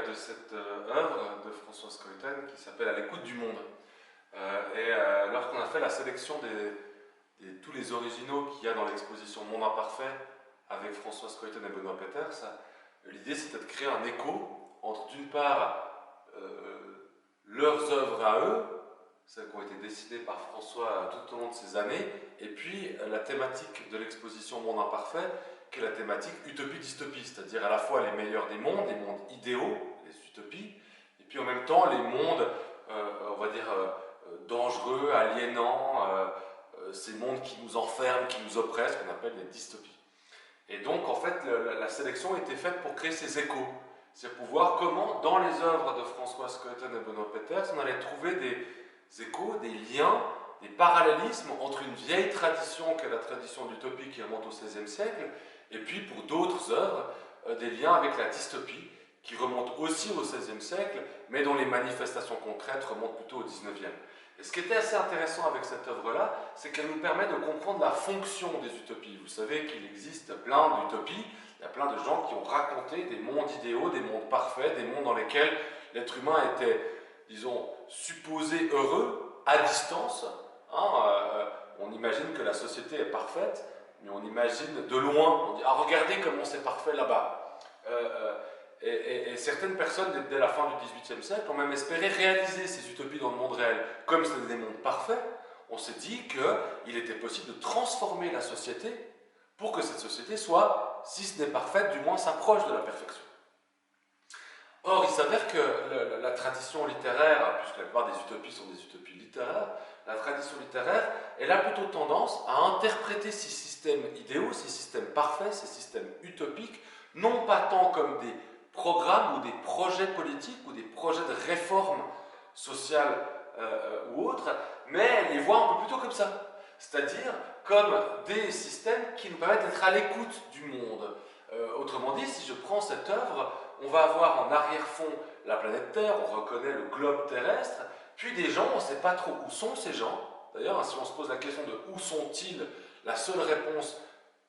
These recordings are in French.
de cette œuvre de François Scoïten qui s'appelle À l'écoute du monde. Lorsqu'on a fait la sélection de tous les originaux qu'il y a dans l'exposition Monde Imparfait avec François Scoïten et Benoît Peeters, l'idée c'était de créer un écho entre d'une part leurs œuvres à eux, celles qui ont été dessinées par François tout au long de ces années, et puis la thématique de l'exposition Monde Imparfait, qui est la thématique utopie-dystopie, c'est-à-dire à la fois les meilleurs des mondes, les mondes idéaux, les utopies, et puis en même temps les mondes, on va dire, dangereux, aliénants, ces mondes qui nous enferment, qui nous oppressent, qu'on appelle les dystopies. Et donc en fait la sélection a été faite pour créer ces échos, c'est pour voir comment dans les œuvres de François Scoïten et Benoît Peeters on allait trouver des échos, des liens, des parallélismes entre une vieille tradition qu'est la tradition de l'utopie qui remonte au XVIe siècle, et puis pour d'autres œuvres, des liens avec la dystopie qui remonte aussi au XVIe siècle, mais dont les manifestations concrètes remontent plutôt au XIXe. Et ce qui était assez intéressant avec cette œuvre-là, c'est qu'elle nous permet de comprendre la fonction des utopies. Vous savez qu'il existe plein d'utopies, il y a plein de gens qui ont raconté des mondes idéaux, des mondes parfaits, des mondes dans lesquels l'être humain était, disons, supposé heureux, à distance. On imagine que la société est parfaite, mais on imagine de loin, on dit « Ah, regardez comment c'est parfait là-bas ». Et certaines personnes, dès la fin du XVIIIe siècle, ont même espéré réaliser ces utopies dans le monde réel. Comme c'était des mondes parfaits, on s'est dit qu'il était possible de transformer la société pour que cette société soit, si ce n'est parfaite, du moins s'approche de la perfection. Or, il s'avère que la tradition littéraire, puisque la plupart des utopies sont des utopies littéraires, la tradition littéraire, elle a plutôt tendance à interpréter ces systèmes idéaux, ces systèmes parfaits, ces systèmes utopiques, non pas tant comme des programmes ou des projets politiques ou des projets de réforme sociale ou autres, mais elle les voit un peu plutôt comme ça, c'est-à-dire comme des systèmes qui nous permettent d'être à l'écoute du monde. Autrement dit, si je prends cette œuvre, on va avoir en arrière-fond la planète Terre, on reconnaît le globe terrestre, puis des gens, on ne sait pas trop où sont ces gens. D'ailleurs, si on se pose la question de où sont-ils, la seule réponse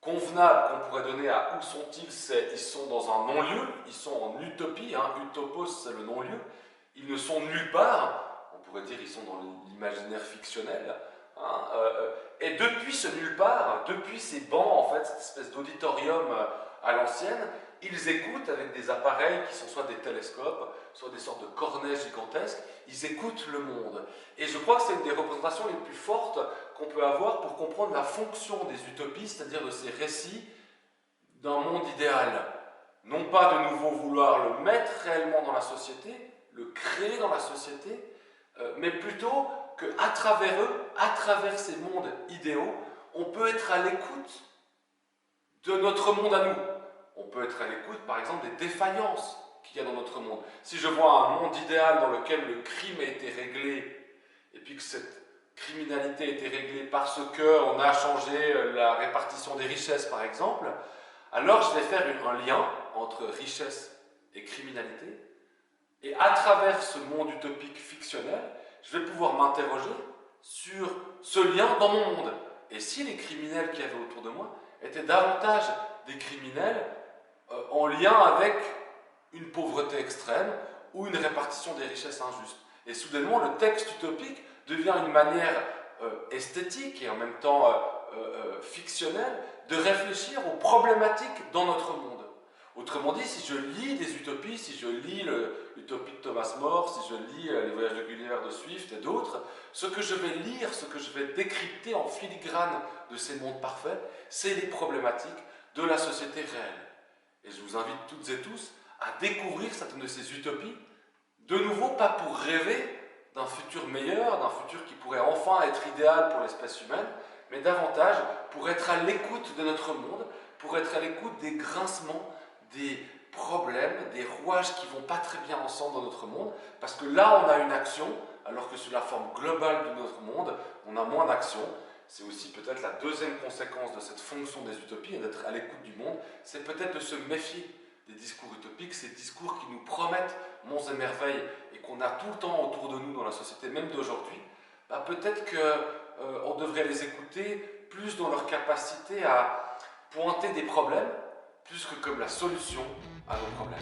convenable qu'on pourrait donner à où sont-ils, c'est ils sont dans un non-lieu, ils sont en utopie, utopos c'est le non-lieu, ils ne sont nulle part, on pourrait dire ils sont dans l'imaginaire fictionnel, et depuis ce nulle part, depuis ces bancs, en fait, cette espèce d'auditorium à l'ancienne, ils écoutent avec des appareils qui sont soit des télescopes, soit des sortes de cornets gigantesques, ils écoutent le monde. Et je crois que c'est une des représentations les plus fortes qu'on peut avoir pour comprendre la fonction des utopies, c'est-à-dire de ces récits d'un monde idéal. Non pas de nouveau vouloir le mettre réellement dans la société, le créer dans la société, mais plutôt qu'à travers eux, à travers ces mondes idéaux, on peut être à l'écoute de notre monde à nous. On peut être à l'écoute, par exemple, des défaillances qu'il y a dans notre monde. Si je vois un monde idéal dans lequel le crime a été réglé, et puis que cette criminalité a été réglée parce qu'on a changé la répartition des richesses, par exemple, alors je vais faire un lien entre richesse et criminalité, et à travers ce monde utopique fictionnel, je vais pouvoir m'interroger sur ce lien dans mon monde. Et si les criminels qu'il y avait autour de moi étaient davantage des criminels en lien avec une pauvreté extrême ou une répartition des richesses injustes. Et soudainement, le texte utopique devient une manière esthétique et en même temps fictionnelle de réfléchir aux problématiques dans notre monde. Autrement dit, si je lis des utopies, si je lis l'utopie de Thomas More, si je lis les voyages de Gulliver de Swift et d'autres, ce que je vais lire, ce que je vais décrypter en filigrane de ces mondes parfaits, c'est les problématiques de la société réelle. Et je vous invite toutes et tous à découvrir certaines de ces utopies, de nouveau pas pour rêver d'un futur meilleur, d'un futur qui pourrait enfin être idéal pour l'espèce humaine, mais davantage pour être à l'écoute de notre monde, pour être à l'écoute des grincements, des problèmes, des rouages qui ne vont pas très bien ensemble dans notre monde, parce que là on a une action, alors que sur la forme globale de notre monde, on a moins d'action. C'est aussi peut-être la deuxième conséquence de cette fonction des utopies, et d'être à l'écoute du monde, c'est peut-être de se méfier des discours utopiques, ces discours qui nous promettent monts et merveilles, et qu'on a tout le temps autour de nous dans la société, même d'aujourd'hui. Peut-être qu'on devrait les écouter plus dans leur capacité à pointer des problèmes, plus que comme la solution à nos problèmes.